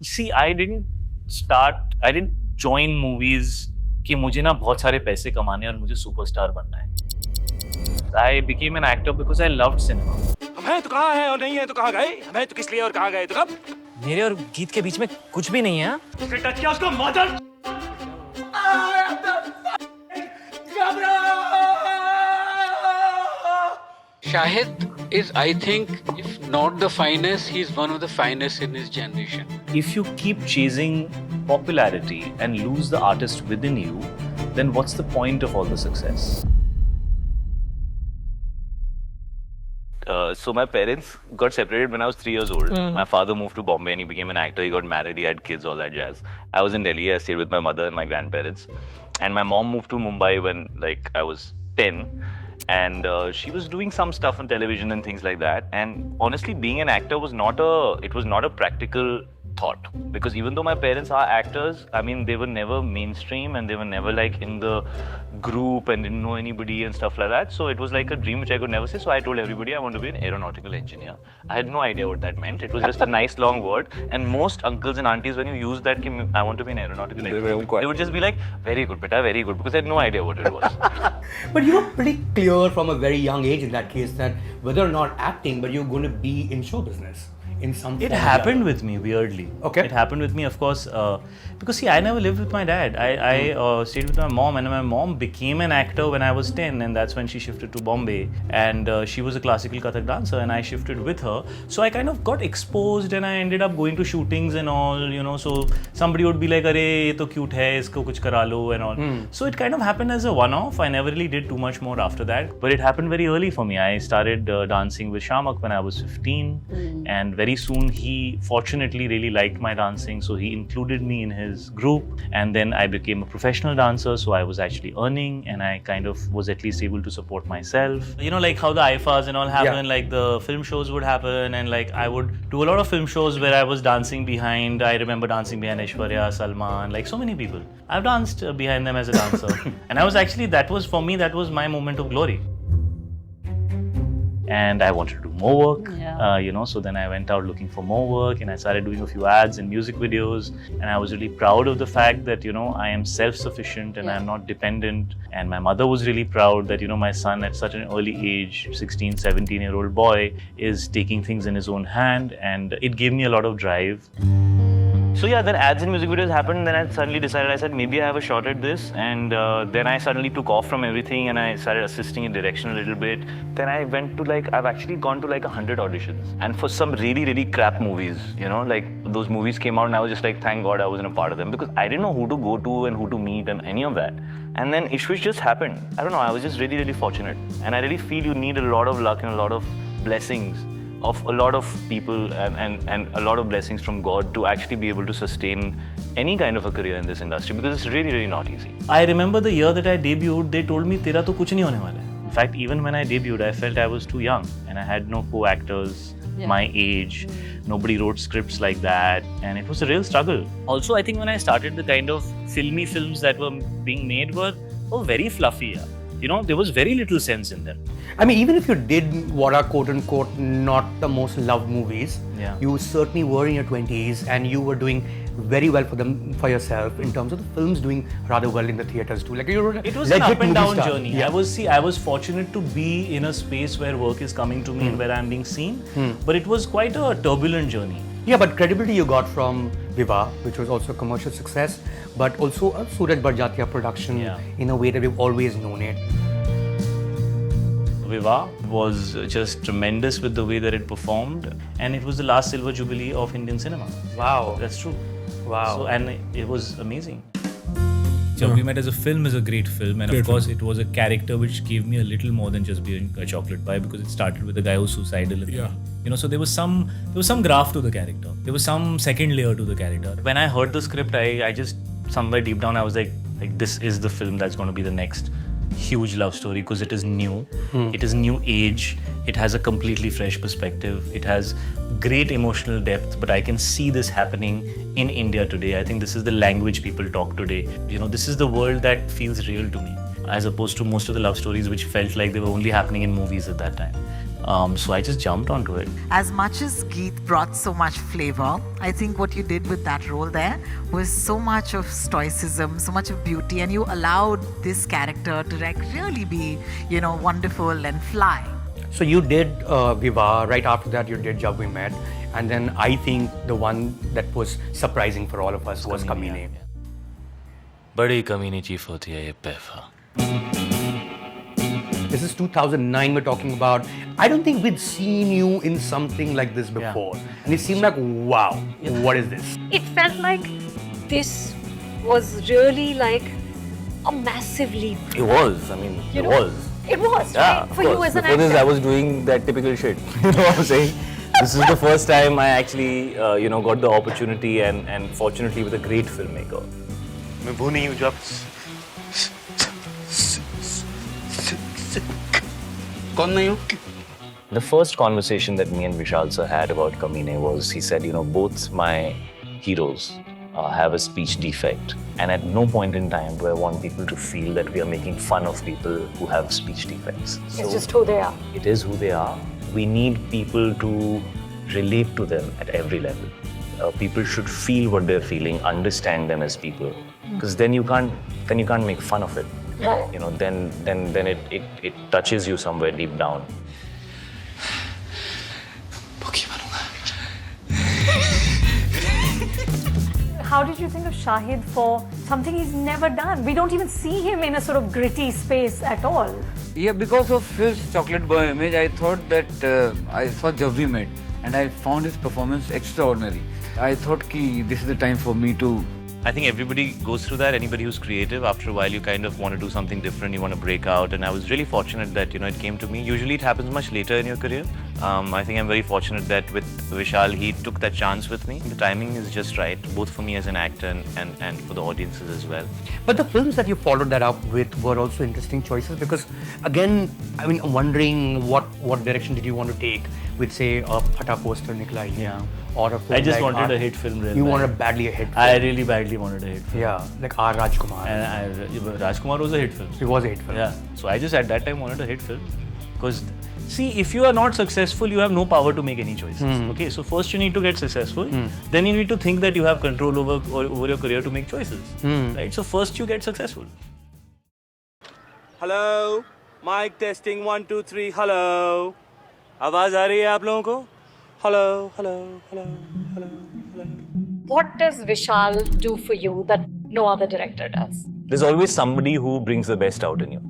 See, I didn't join movies कि मुझे ना बहुत सारे पैसे कमाने और मुझे सुपरस्टार बनना है. I became an actor because I loved cinema. हम हैं तो कहाँ हैं और नहीं हैं तो कहाँ गए? हम हैं तो किस लिए और कहाँ गए तो कब? मेरे और गीत के बीच में कुछ भी नहीं है. उसने टच किया उसको mother. Shahid is, I think, if not the finest, he's one of the finest in his generation. If you keep chasing popularity and lose the artist within you, then what's the point of all the success? So my parents got separated when I was 3 years old. My father moved to Bombay and he became an actor. He got married, he had kids, all that jazz. I was in Delhi. I stayed with my mother and my grandparents. And my mom moved to Mumbai when I was 10. And she was doing some stuff on television and things like that. And honestly, being an actor was not a practical thought, because even though my parents are actors, I mean, they were never mainstream and they were never in the group and didn't know anybody and stuff like that. So it was like a dream which I could never say. So I told everybody I want to be an aeronautical engineer. I had no idea what that meant. It was just a nice long word. And most uncles and aunties, when you use that, I want to be an aeronautical engineer, they would just be like, very good, beta, very good, because I had no idea what it was. But you were pretty clear from a very young age in that case that whether or not acting, but you're going to be in show business in some It form or happened the with me, weirdly. Okay. It happened with me, of course, because see, I never lived with my dad. I stayed with my mom, and my mom became an actor when I was 10, and that's when she shifted to Bombay. And she was a classical Kathak dancer, and I shifted with her. So I kind of got exposed, and I ended up going to shootings and all, you know. So somebody would be like, "Arey, ye to cute hai, isko kuch kara lo," and all. So it kind of happened as a one-off. I never really did too much more after that. But it happened very early for me. I started dancing with Shamak when I was 15, and very soon he fortunately really liked my dancing, so he included me in his group. And then I became a professional dancer, so I was actually earning, and I kind of was at least able to support myself. You know, like how the IFAs and all happen, like the film shows would happen, and I would do a lot of film shows where I was dancing behind. I remember dancing behind Aishwarya, Salman, like so many people. I've danced behind them as a dancer. And I was actually, that was my moment of glory. And I wanted to do more work, so then I went out looking for more work, and I started doing a few ads and music videos, and I was really proud of the fact that, I am self-sufficient and I'm not dependent. And my mother was really proud that, my son at such an early age, 16, 17-year-old boy, is taking things in his own hand, and it gave me a lot of drive. So yeah, then ads and music videos happened. Then I suddenly decided, I said, maybe I have a shot at this. And then I suddenly took off from everything and I started assisting in direction a little bit. Then I went to I've actually gone to 100 auditions. And for some really, really crap movies, those movies came out and I was just thank God I wasn't a part of them, because I didn't know who to go to and who to meet and any of that. And then Ishq just happened. I don't know, I was just really, really fortunate. And I really feel you need a lot of luck and a lot of blessings of a lot of people and a lot of blessings from God to actually be able to sustain any kind of a career in this industry, because it's really, really not easy. I remember the year that I debuted, they told me, "Tera to kuch nahi hone wala hai." In fact, even when I debuted, I felt I was too young and I had no co-actors my age. Nobody wrote scripts like that, and it was a real struggle. Also, I think when I started, the kind of filmy films that were being made were very fluffy. There was very little sense in them. I mean, even if you did what are quote-unquote not the most loved movies, you certainly were in your 20s and you were doing very well for yourself in terms of the films doing rather well in the theatres too. It was an up and down journey. I was fortunate to be in a space where work is coming to me and where I'm being seen. But it was quite a turbulent journey. Yeah, but credibility you got from Viva, which was also a commercial success, but also a Suraj Barjatya production in a way that we've always known it. Viva was just tremendous with the way that it performed, and it was the last silver jubilee of Indian cinema. Wow. That's true. Wow. So, and it was amazing. Jab We Met as a film is a great film, and of course it was a character which gave me a little more than just being a chocolate pie, because it started with a guy who's suicidal. So there was some graft to the character. There was some second layer to the character. When I heard the script, I just, somewhere deep down, I was like this is the film that's going to be the next huge love story, because it is new, it is new age, it has a completely fresh perspective, it has great emotional depth, but I can see this happening in India today. I think this is the language people talk today. This is the world that feels real to me, as opposed to most of the love stories which felt like they were only happening in movies at that time. So I just jumped onto it. As much as Geet brought so much flavor, I think what you did with that role there was so much of stoicism, so much of beauty, and you allowed this character to really be, wonderful and fly. So you did Viva, right after that you did Jab We Met, and then I think the one that was surprising for all of us was Kamine. बड़ी कमीनी chief होती है ये पैफा. This is 2009 we're talking about. I don't think we'd seen you in something like this before. And it seemed like, wow, what is this? It felt like this was really like a massive leap. It was, I mean, it was. It was, Yeah, right? For you as an Before actor. this, I was doing that typical shit. You know what I'm saying? This is the first time I actually, got the opportunity and fortunately with a great filmmaker. मैं वो नहीं हूँ जो आप कौन नहीं हूँ? The first conversation that me and Vishal sir had about Kamine was, he said, both my heroes have a speech defect, and at no point in time do I want people to feel that we are making fun of people who have speech defects. It's just who they are. It is who they are. We need people to relate to them at every level. People should feel what they're feeling, understand them as people, because then you can't make fun of it. Right. Then it touches you somewhere deep down. How did you think of Shahid for something he's never done? We don't even see him in a sort of gritty space at all. Yeah, because of his chocolate boy image, I thought that I saw Jab We Met and I found his performance extraordinary. I thought ki this is the time for me to. I think everybody goes through that. Anybody who's creative, after a while you kind of want to do something different, you want to break out, and I was really fortunate that it came to me. Usually it happens much later in your career. I think I'm very fortunate that with Vishal, he took that chance with me. The timing is just right, both for me as an actor and for the audiences as well. But the films that you followed that up with were also interesting choices because, again, I mean, I'm wondering what direction did you want to take with, say, a Phata Poster Nikla Hai, Yeah. or a film I just like wanted a hit film. Really You bad. wanted badly a hit film. I really badly wanted a hit film. Yeah, like R. Rajkumar. And Rajkumar was a hit film. It was a hit film. Yeah. So I just at that time wanted a hit film. Because, see, if you are not successful, you have no power to make any choices. Okay, so first you need to get successful. Then you need to think that you have control over your career to make choices. Right? So first you get successful. Hello mic testing 1 2 3 hello आवाज आ रही है आप लोगों को hello hello hello hello hello What does Vishal do for you that no other director does? There's always somebody who brings the best out in you.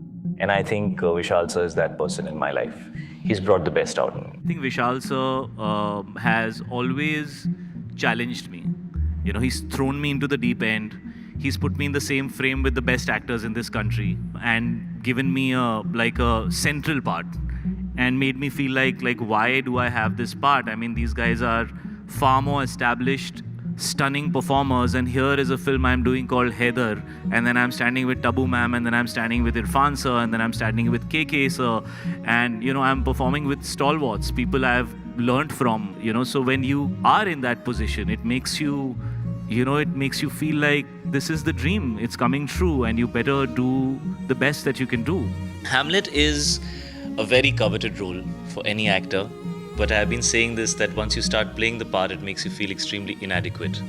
And I think Vishal sir is that person in my life. He's brought the best out in me. I think Vishal sir has always challenged me. He's thrown me into the deep end. He's put me in the same frame with the best actors in this country and given me a central part and made me feel like why do I have this part? I mean, these guys are far more established, stunning performers, and here is a film I'm doing called Haider, and then I'm standing with Tabu ma'am, and then I'm standing with Irfan sir, and then I'm standing with KK sir, and I'm performing with stalwarts, people I've learnt from, so when you are in that position, it makes you feel like this is the dream, it's coming true, and you better do the best that you can do. Hamlet is a very coveted role for any actor. But I have been saying this, that once you start playing the part, it makes you feel extremely inadequate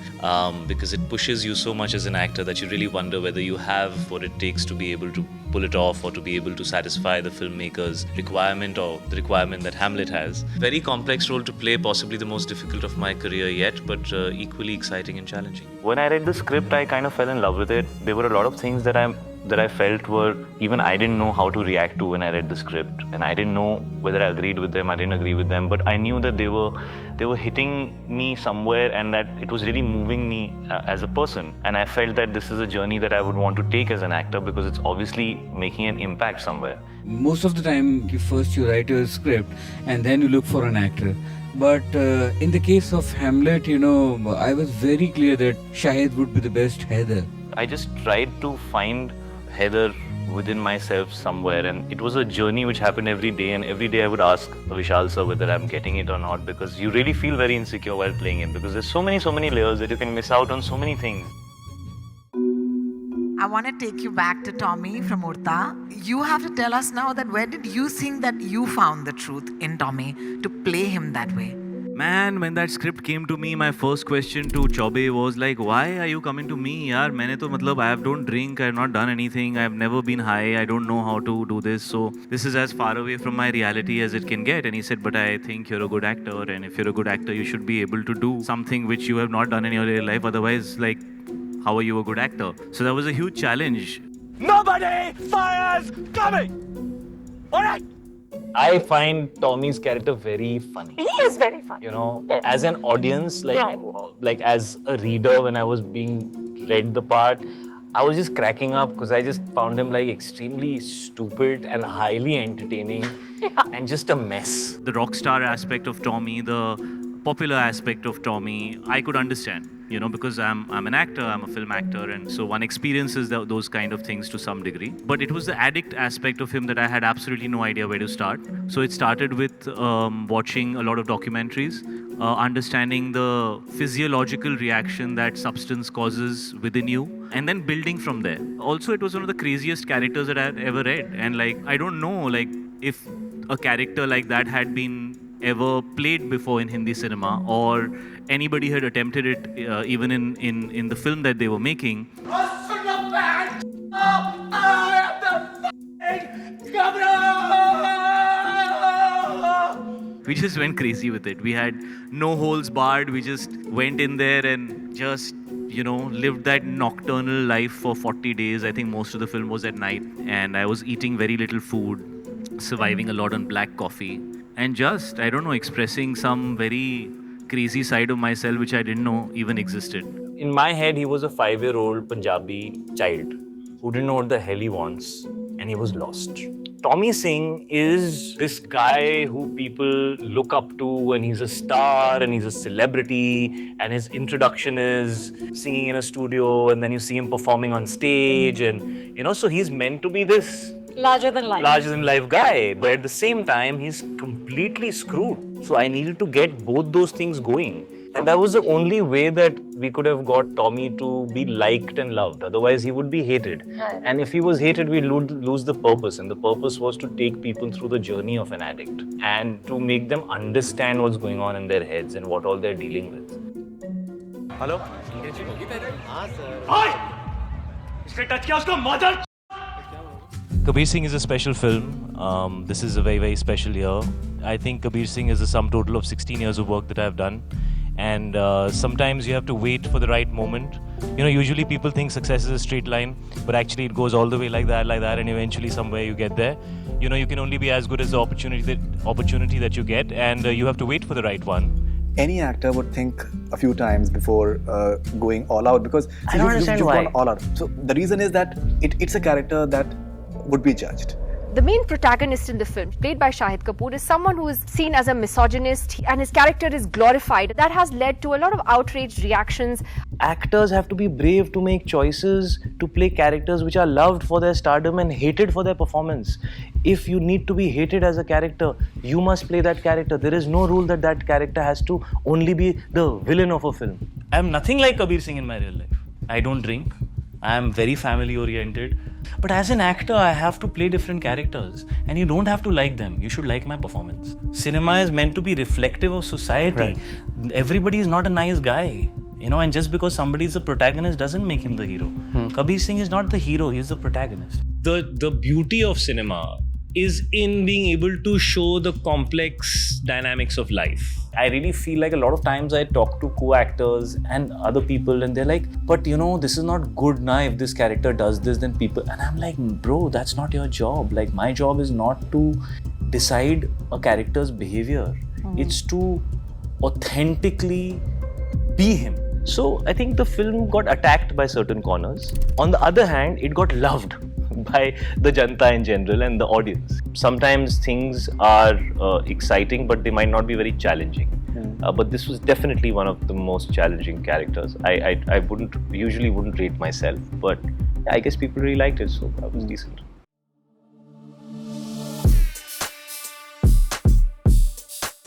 because it pushes you so much as an actor that you really wonder whether you have what it takes to be able to pull it off or to be able to satisfy the filmmaker's requirement or the requirement that Hamlet has. Very complex role to play, possibly the most difficult of my career yet, but equally exciting and challenging. When I read the script, I kind of fell in love with it. There were a lot of things that I felt were, even I didn't know how to react to when I read the script, and I didn't know whether I agreed with them, I didn't agree with them, but I knew that they were hitting me somewhere and that it was really moving me as a person, and I felt that this is a journey that I would want to take as an actor because it's obviously making an impact somewhere. Most of the time, first you write your script and then you look for an actor. But in the case of Hamlet, I was very clear that Shahid would be the best Haider. I just tried to find Haider within myself somewhere, and it was a journey which happened every day, and every day I would ask Vishal sir whether I'm getting it or not, because you really feel very insecure while playing it because there's so many layers that you can miss out on so many things. I want to take you back to Tommy from Udta. You have to tell us now that where did you think that you found the truth in Tommy to play him that way? Man, when that script came to me, my first question to Chaube was like, why are you coming to me? Yaar, I don't drink, I have not done anything, I have never been high, I don't know how to do this. So this is as far away from my reality as it can get. And he said, but I think you're a good actor. And if you're a good actor, you should be able to do something which you have not done in your real life. Otherwise, like, how are you a good actor? So that was a huge challenge. Nobody fires Tommy! Alright? I find Tommy's character very funny. He is very funny. You know, as an audience, like as a reader, when I was being read the part, I was just cracking up because I just found him like extremely stupid and highly entertaining and just a mess. The rock star aspect of Tommy, the popular aspect of Tommy, I could understand. You know, because I'm an actor, I'm a film actor, and so one experiences those kind of things to some degree. But it was the addict aspect of him that I had absolutely no idea where to start. So it started with watching a lot of documentaries, understanding the physiological reaction that substance causes within you, and then building from there. Also, it was one of the craziest characters that I had ever read, and like, I don't know, like, if a character like that had been ever played before in Hindi cinema, or anybody had attempted it even in the film that they were making. We just went crazy with it. We had no holds barred. We just went in there and just, you know, lived that nocturnal life for 40 days. I think most of the film was at night, and I was eating very little food, surviving a lot on black coffee, and just, I don't know, expressing some very crazy side of myself which I didn't know even existed. In my head, he was a 5-year-old Punjabi child who didn't know what the hell he wants, and he was lost. Tommy Singh is this guy who people look up to, and he's a star and he's a celebrity, and his introduction is singing in a studio, and then you see him performing on stage, and you know, so he's meant to be this Larger than life guy, but at the same time he's completely screwed. So I needed to get both those things going, and that was the only way that we could have got Tommy to be liked and loved. Otherwise he would be hated, and if he was hated, we'd lose the purpose, and the purpose was to take people through the journey of an addict and to make them understand what's going on in their heads and what all they're dealing with. Hello? Hi! Iske touch kiya usko mother. Kabir Singh is a special film. This is a very, very special year. I think Kabir Singh is a sum total of 16 years of work that I've done. And sometimes you have to wait for the right moment. You know, usually people think success is a straight line, but actually it goes all the way like that, and eventually somewhere you get there. You know, you can only be as good as the opportunity that you get, and you have to wait for the right one. Any actor would think a few times before going all out, because I don't understand why. Gone all out. So the reason is that it's a character that would be judged. The main protagonist in the film, played by Shahid Kapoor, is someone who is seen as a misogynist, and his character is glorified. That has led to a lot of outraged reactions. Actors have to be brave to make choices to play characters which are loved for their stardom and hated for their performance. If you need to be hated as a character, you must play that character. There is no rule that that character has to only be the villain of a film. I'm nothing like Kabir Singh in my real life. I don't drink. I'm very family oriented. But as an actor, I have to play different characters, and you don't have to like them. You should like my performance. Cinema is meant to be reflective of society. Right. Everybody is not a nice guy, you know, and just because somebody is the protagonist doesn't make him the hero. Kabir Singh is not the hero, he's the protagonist. The beauty of cinema is in being able to show the complex dynamics of life. I really feel like a lot of times I talk to co-actors and other people, and they're like, but you know, this is not good now. If this character does this, then people... And I'm like, bro, that's not your job. Like, my job is not to decide a character's behavior. It's to authentically be him. So I think the film got attacked by certain corners. On the other hand, it got loved by the Janta in general and the audience. Sometimes things are exciting, but they might not be very challenging. But this was definitely one of the most challenging characters. I usually wouldn't rate myself, but I guess people really liked it, so that was decent.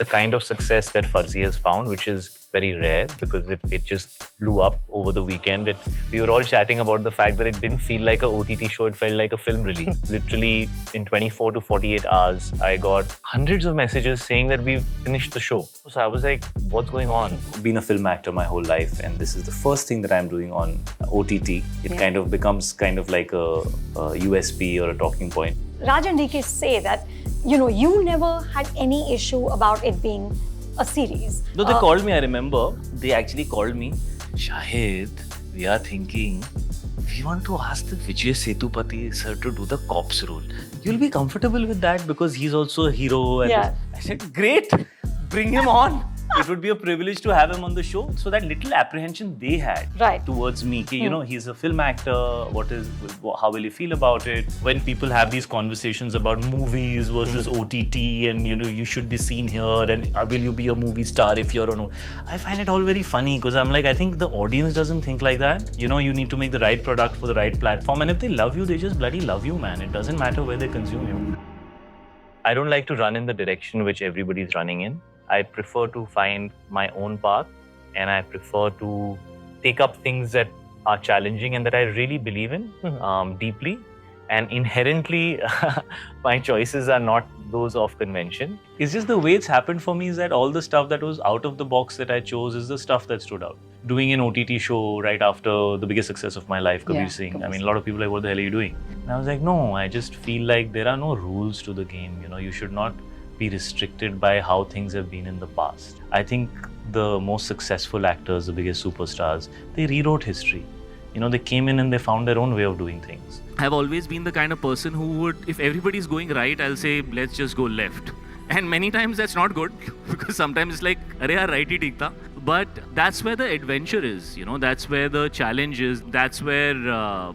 the kind of success that Farzi has found, which is very rare because it just blew up over the weekend. We were all chatting about the fact that it didn't feel like a OTT show, it felt like a film release. Literally in 24 to 48 hours, I got hundreds of messages saying that we've finished the show. So I was like, what's going on? Been a film actor my whole life, and this is the first thing that I'm doing on OTT. It kind of becomes kind of like a USP or a talking point. Raj and DK say that, you never had any issue about it being a series. No, they called me, I remember. They actually called me, Shahid, we are thinking, we want to ask the Vijay Sethupathi sir to do the cops role. You'll be comfortable with that because he's also a hero. And Yeah. I said, great, bring him on. It would be a privilege to have him on the show. So that little apprehension they had towards me, he's a film actor, how will he feel about it? When people have these conversations about movies versus OTT and you should be seen here and will you be a movie star if you're on I find it all very funny because I'm like, I think the audience doesn't think like that. You need to make the right product for the right platform, and if they love you, they just bloody love you, man. It doesn't matter where they consume you. I don't like to run in the direction which everybody's running in. I prefer to find my own path, and I prefer to take up things that are challenging and that I really believe in deeply. And inherently, my choices are not those of convention. It's just the way it's happened for me is that all the stuff that was out of the box that I chose is the stuff that stood out. Doing an OTT show right after the biggest success of my life, Kabir Singh. I mean, a lot of people are like, what the hell are you doing? And I was like, no, I just feel like there are no rules to the game. You should not be restricted by how things have been in the past. I think the most successful actors, the biggest superstars, they rewrote history. They came in and they found their own way of doing things. I've always been the kind of person who would, if everybody's going right, I'll say, let's just go left. And many times that's not good because sometimes it's like, arey yaar, right hi theek tha. But that's where the adventure is, that's where the challenge is, that's where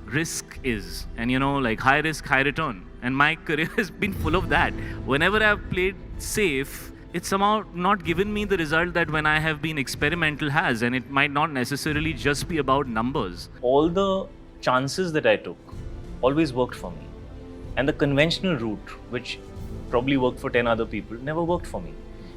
risk is. And like high risk, high return. And my career has been full of that. Whenever I've played safe, it's somehow not given me the result that when I have been experimental has, and it might not necessarily just be about numbers. All the chances that I took always worked for me. And the conventional route, which probably worked for 10 other people, never worked for me.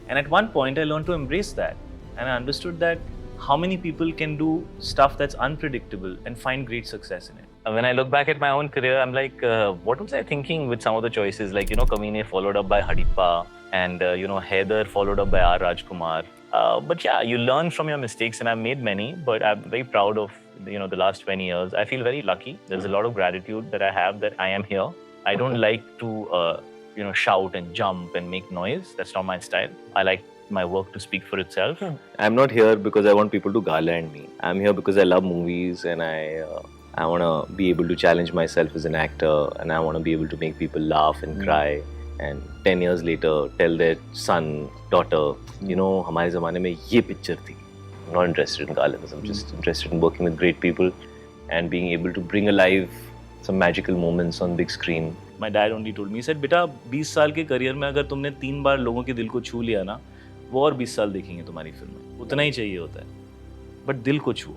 And at one point, I learned to embrace that. And I understood that how many people can do stuff that's unpredictable and find great success in it. When I look back at my own career, I'm like, what was I thinking with some of the choices? Like, Kamine followed up by Hadippa, and, Haider followed up by R. Rajkumar. But yeah, you learn from your mistakes, and I've made many, but I'm very proud of, the last 20 years. I feel very lucky. There's a lot of gratitude that I have that I am here. I don't like to, shout and jump and make noise. That's not my style. I like my work to speak for itself. I'm not here because I want people to garland me. I'm here because I love movies, and I want to be able to challenge myself as an actor, and I want to be able to make people laugh and cry. And 10 years later, tell their son, daughter, हमारे ज़माने में ये picture थी. I'm not interested in garlands. I'm just interested in working with great people and being able to bring alive some magical moments on big screen. My dad only told me, he said, बेटा 20 साल के career में अगर तुमने 3 बार लोगों के दिल को छू लिया ना, वो और 20 साल देखेंगे तुम्हारी फिल्म में. उतना ही चाहिए होता है. But दिल को छू.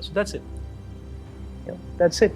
So that's it. That's it.